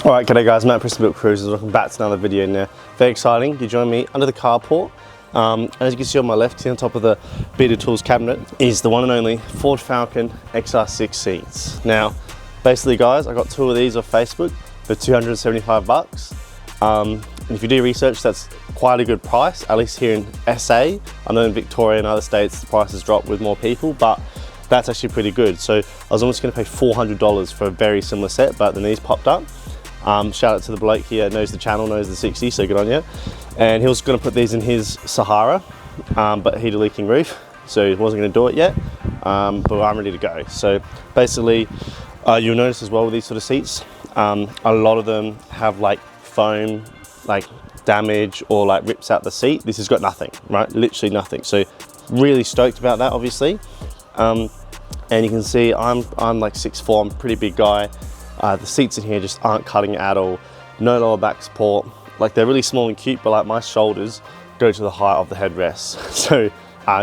Alright, g'day guys, Matt from ENQUIRES. Welcome back to another video now. Very exciting, you join me under the carport. And as you can see on my left here on top of the Beta Tools cabinet is the one and only Ford Falcon XR6 seats. Now, basically guys, I got two of these off Facebook for 275 bucks. And if you do research, that's quite a good price, at least here in SA. I know in Victoria and other states the prices drop with more people, but that's actually pretty good. So I was almost going to pay $400 for a very similar set, but then these popped up. Shout out to the bloke here, knows the channel, knows the 60, so good on you. And he was going to put these in his Sahara, but he had a leaking roof, so he wasn't going to do it yet, but I'm ready to go. So basically, you'll notice as well with these sort of seats, a lot of them have like foam, like damage or like rips out the seat. This has got nothing, right? Literally nothing. So really stoked about that, obviously. And you can see I'm like 6'4", I'm a pretty big guy. The seats in here just aren't cutting at all. No lower back support. Like they're really small and cute, but like my shoulders go to the height of the headrest. So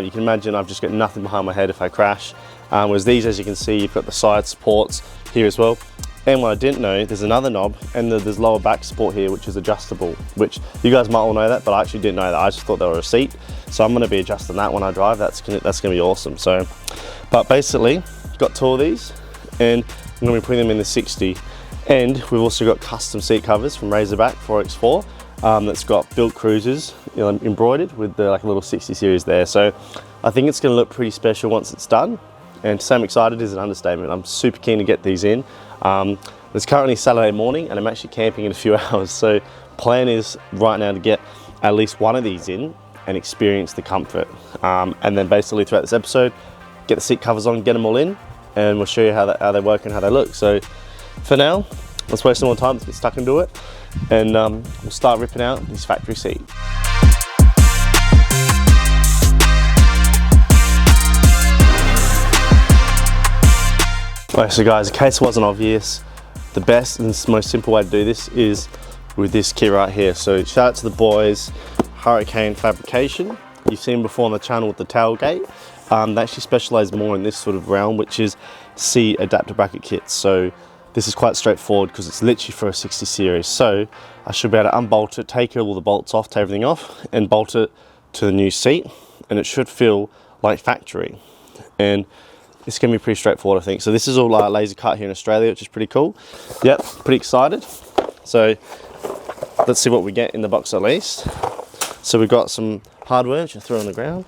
you can imagine I've just got nothing behind my head if I crash. Whereas these, as you can see, you've got the side supports here as well. And what I didn't know, there's another knob and there's lower back support here, which is adjustable, which you guys might all know that, but I actually didn't know that. I just thought they were a seat. So I'm gonna be adjusting that when I drive. That's gonna be awesome. So, but basically, got two of these and I'm going to be putting them in the 60, and we've also got custom seat covers from Razorback4x4 that's got built cruisers, you know, embroidered with the like a little 60 series there. So I think it's going to look pretty special once it's done, and to say I'm excited is an understatement. I'm super keen to get these in. It's currently Saturday morning and I'm actually camping in a few hours, so plan is right now to get at least one of these in and experience the comfort, and then basically throughout this episode get the seat covers on, get them all in, and we'll show you how they work and how they look. So for now, let's waste some more time, let's get stuck into it, and we'll start ripping out this factory seat. Okay, so guys, in case it wasn't obvious, the best and most simple way to do this is with this kit right here. So shout out to the boys, Hurricane Fabrication. You've seen before on the channel with the tailgate. They actually specialize more in this sort of realm, which is seat adapter bracket kits. So this is quite straightforward because it's literally for a 60 series. So I should be able to unbolt it, take all the bolts off, take everything off, and bolt it to the new seat, and it should feel like factory. And it's going to be pretty straightforward, I think. So this is all laser cut here in Australia, which is pretty cool. Yep, pretty excited. So let's see what we get in the box at least. So we've got some hardware, which I threw on the ground.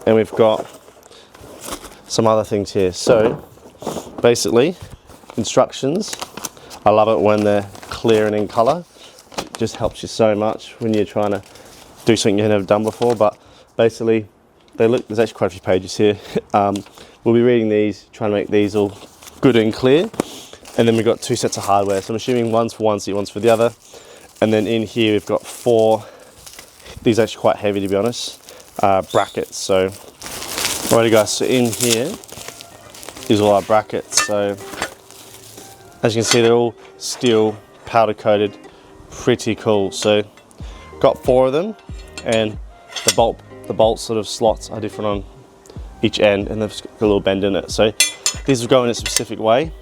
And we've got some other things here. So basically, instructions. I love it when they're clear and in color. It just helps you so much when you're trying to do something you've never done before. But basically, there's actually quite a few pages here. We'll be reading these, trying to make these all good and clear. And then we've got two sets of hardware. So I'm assuming one's for one seat, one's for the other. And then in here, we've got four, these are actually quite heavy to be honest, brackets. So alrighty guys, so in here is all our brackets. So as you can see, they're all steel, powder coated, pretty cool. So got four of them, and the bolt sort of slots are different on each end, and they've got a little bend in it. So these will go in a specific way,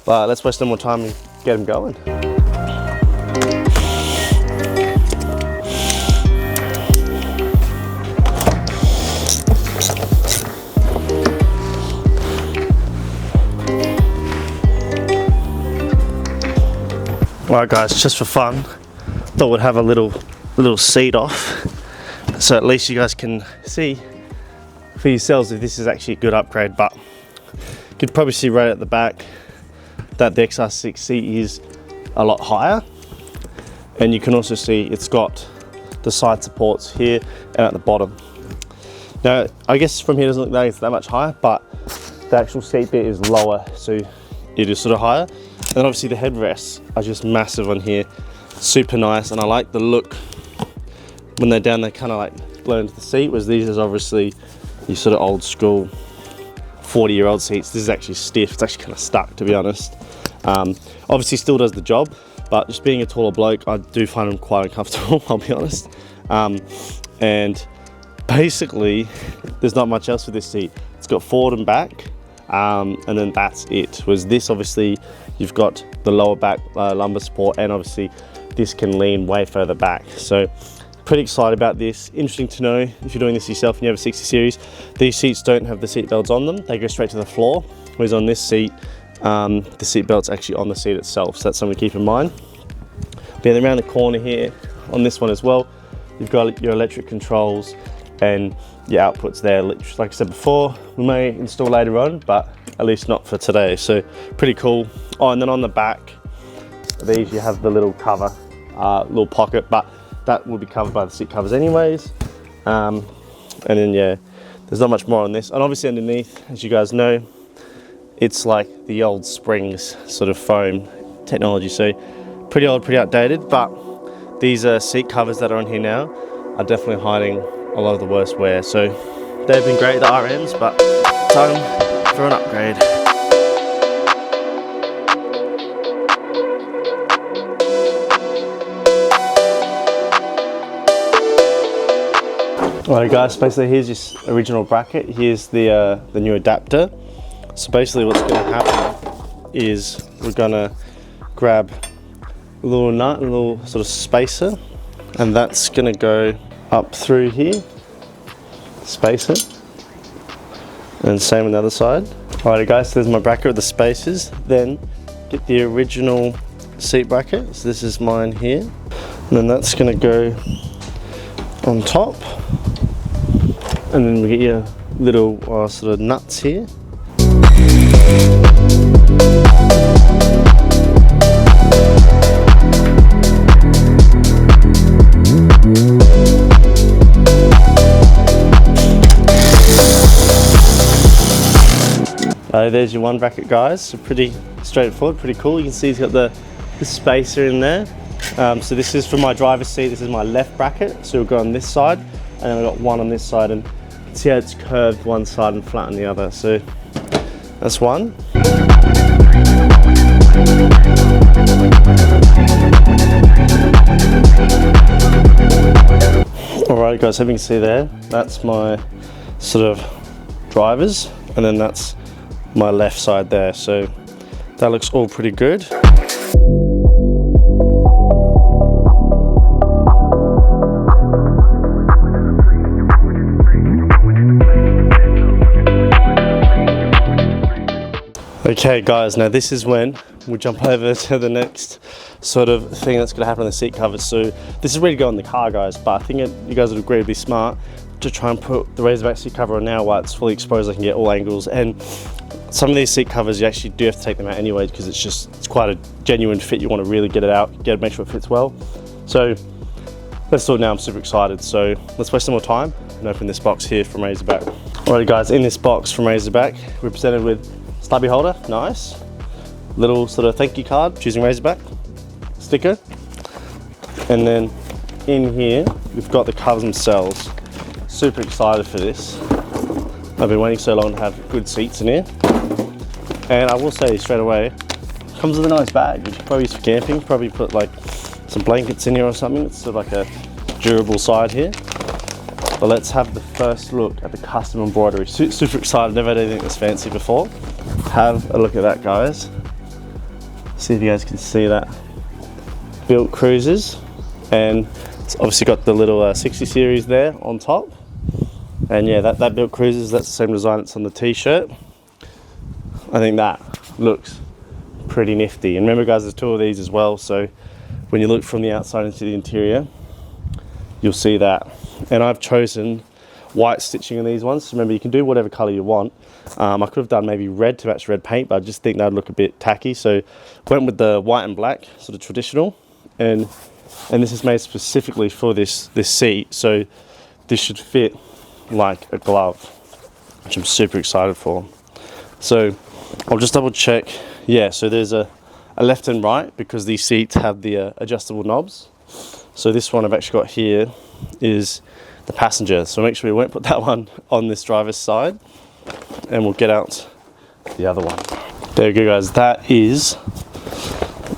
but let's waste no more time and get them going. Alright guys, just for fun, thought we'd have a little seat off, so at least you guys can see for yourselves if this is actually a good upgrade. But you could probably see right at the back that the XR6 seat is a lot higher, and you can also see it's got the side supports here and at the bottom. Now I guess from here it doesn't look like it's that much higher, but the actual seat bit is lower, so it is sort of higher. And then obviously the headrests are just massive on here, super nice, and I like the look. When they're down, they kind of like blow into the seat, whereas these is obviously your sort of old school 40-year-old seats. This is actually stiff, it's actually kind of stuck to be honest. Obviously still does the job, but just being a taller bloke, I do find them quite uncomfortable, I'll be honest. And basically, there's not much else with this seat. It's got forward and back, and then that's it. Whereas this, obviously, you've got the lower back lumbar support, and obviously this can lean way further back. So pretty excited about this. Interesting to know if you're doing this yourself and you have a 60 series, these seats don't have the seat belts on them. They go straight to the floor, whereas on this seat, the seat belt's actually on the seat itself. So that's something to keep in mind. But then around the corner here, on this one as well, you've got your electric controls and your outputs there. Like I said before, we may install later on, but at least not for today. So pretty cool. Oh, and then on the back of these, you have the little cover, little pocket, but that will be covered by the seat covers anyways. And then yeah, there's not much more on this. And obviously underneath, as you guys know, it's like the old springs sort of foam technology. So pretty old, pretty outdated, but these seat covers that are on here now are definitely hiding a lot of the worst wear. So they've been great, the RMs, but time for an upgrade. Alright guys, basically here's your original bracket, here's the new adapter. So basically what's going to happen is we're going to grab a little nut, a little sort of spacer, and that's going to go up through here, spacer, and same on the other side. Alright guys, so there's my bracket with the spacers. Then get the original seat bracket, so this is mine here, and then that's going to go on top, and then we get your little sort of nuts here. There's your one bracket guys, so pretty straightforward, pretty cool. You can see he's got the spacer in there. So this is for my driver's seat, this is my left bracket, so we'll go on this side, and then I've got one on this side, and you can see how it's curved one side and flat on the other. So that's one. Alright guys, so you can see there, that's my sort of driver's, and then that's my left side there. So that looks all pretty good. Okay guys, now this is when we'll jump over to the next sort of thing that's going to happen on the seat covers. So this is ready to go in the car guys, but I think you guys would agree it'd be smart to try and put the Razorback seat cover on now while it's fully exposed. I can get all angles, and some of these seat covers you actually do have to take them out anyway, because it's quite a genuine fit. You want to really get it out, make sure it fits well. So let's do it now. I'm super excited, so let's waste some more time and open this box here from Razorback. Alright guys, in this box from Razorback we're presented with stubby holder, nice little sort of thank you card choosing Razorback, sticker, and then in here we've got the covers themselves. Super excited for this. I've been waiting so long to have good seats in here, and I will say straight away, comes with a nice bag which you probably use for camping. Probably put like some blankets in here or something. It's sort of like a durable side here. But let's have the first look at the custom embroidery. Super excited, never had anything this fancy before. Have a look at that guys. See if you guys can see that. Built Cruisers, and it's obviously got the little 60 series there on top. And yeah, that Built Cruisers, that's the same design that's on the t-shirt. I think that looks pretty nifty. And remember guys, there's two of these as well, so when you look from the outside into the interior, you'll see that. And I've chosen white stitching on these ones. So remember, you can do whatever color you want. I could have done maybe red to match red paint, but I just think that'd look a bit tacky. So went with the white and black, sort of traditional. And this is made specifically for this seat. So this should fit like a glove, which I'm super excited for. So I'll just double check. Yeah, so there's a left and right, because these seats have the adjustable knobs. So this one I've actually got here is the passenger, so make sure we won't put that one on this driver's side, and we'll get out the other one. There we go guys, that is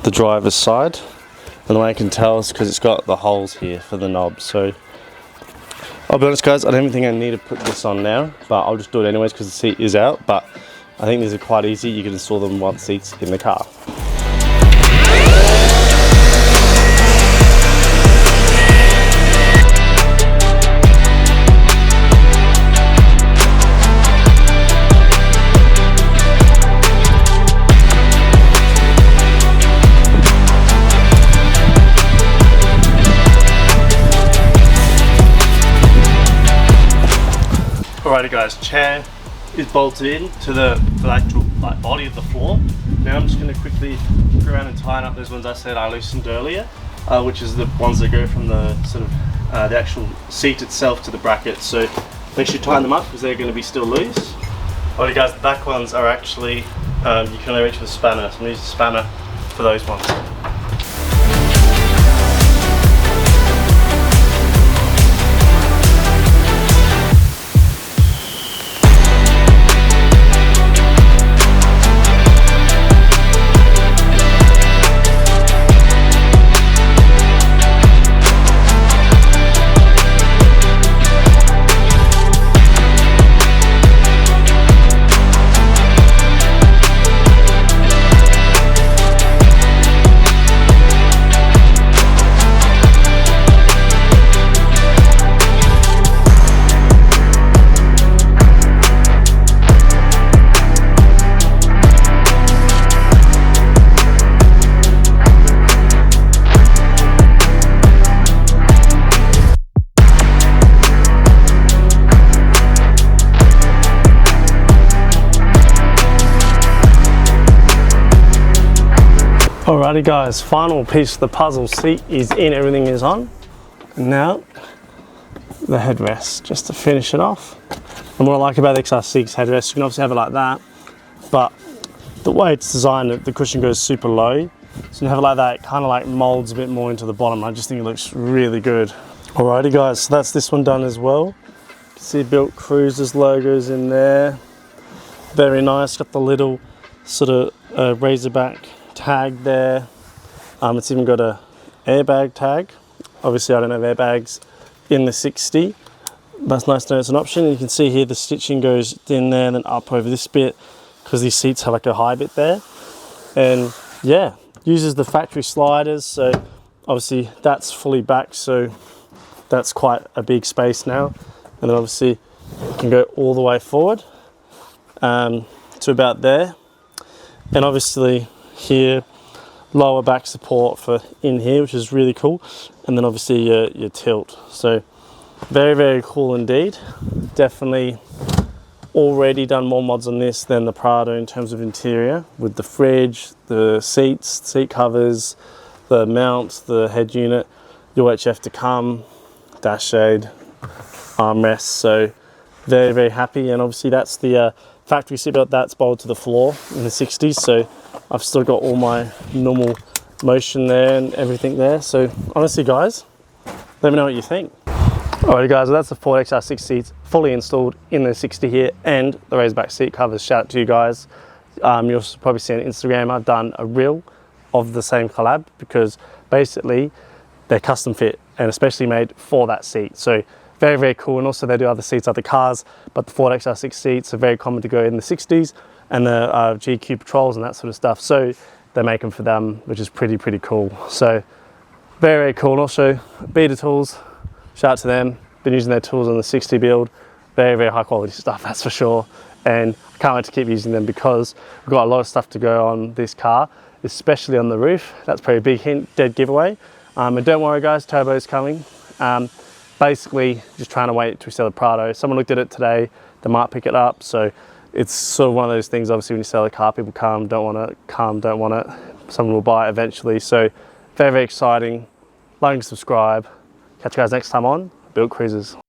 the driver's side, and the way I can tell is because it's got the holes here for the knobs. So I'll be honest guys, I don't even think I need to put this on now, but I'll just do it anyways because the seat is out. But I think these are quite easy. You can install them while the seat's in the car. guys, chair is bolted in to the actual body of the floor. Now I'm just going to quickly go around and tighten up those ones I said I loosened earlier, which is the ones that go from the sort of the actual seat itself to the bracket. So make sure you tighten them up because they're going to be still loose. Alright guys, the back ones are actually, you can only reach with a spanner, so I'm going to use a spanner for those ones. Alrighty guys, final piece of the puzzle. Seat is in, everything is on. Now, the headrest, just to finish it off. And what I like about the XR6 headrest, you can obviously have it like that, but the way it's designed, the cushion goes super low. So you have it like that, it kind of like molds a bit more into the bottom. I just think it looks really good. Alrighty guys, so that's this one done as well. You can see Built Cruisers logos in there. Very nice, got the little sort of Razorback tag there. It's even got a airbag tag. Obviously I don't have airbags in the 60. That's nice to know it's an option. You can see here the stitching goes in there and then up over this bit because these seats have like a high bit there. And yeah, uses the factory sliders, so obviously that's fully back, so that's quite a big space now. And then obviously you can go all the way forward to about there. And obviously here, lower back support for in here, which is really cool. And then obviously your tilt. So very, very cool indeed. Definitely already done more mods on this than the Prado in terms of interior, with the fridge, the seats, seat covers, the mount, the head unit, UHF to come, dash shade, armrests. So very, very happy. And obviously that's the factory seatbelt that's bolted to the floor in the 60s. So I've still got all my normal motion there and everything there. So honestly guys, let me know what you think. Alright guys, well that's the Ford XR6 seats fully installed in the 60 here and the Razorback seat covers. Shout out to you guys. You'll probably see on Instagram I've done a reel of the same collab because basically they're custom fit and especially made for that seat. So very, very cool. And also they do other seats, other cars, but the Ford XR6 seats are very common to go in the 60s and the GQ Patrols and that sort of stuff. So they make them for them, which is pretty cool. So very, very cool. And also Beta Tools, shout out to them. Been using their tools on the 60 build. Very, very high quality stuff, that's for sure. And I can't wait to keep using them because we've got a lot of stuff to go on this car, especially on the roof. That's probably a big hint, dead giveaway. And don't worry guys, turbo's coming. Basically just trying to wait to sell the Prado. Someone looked at it today, they might pick it up. So it's sort of one of those things, obviously when you sell a car, people come, don't want it. Someone will buy it eventually. So very, very exciting. Like and subscribe. Catch you guys next time on Built Cruisers.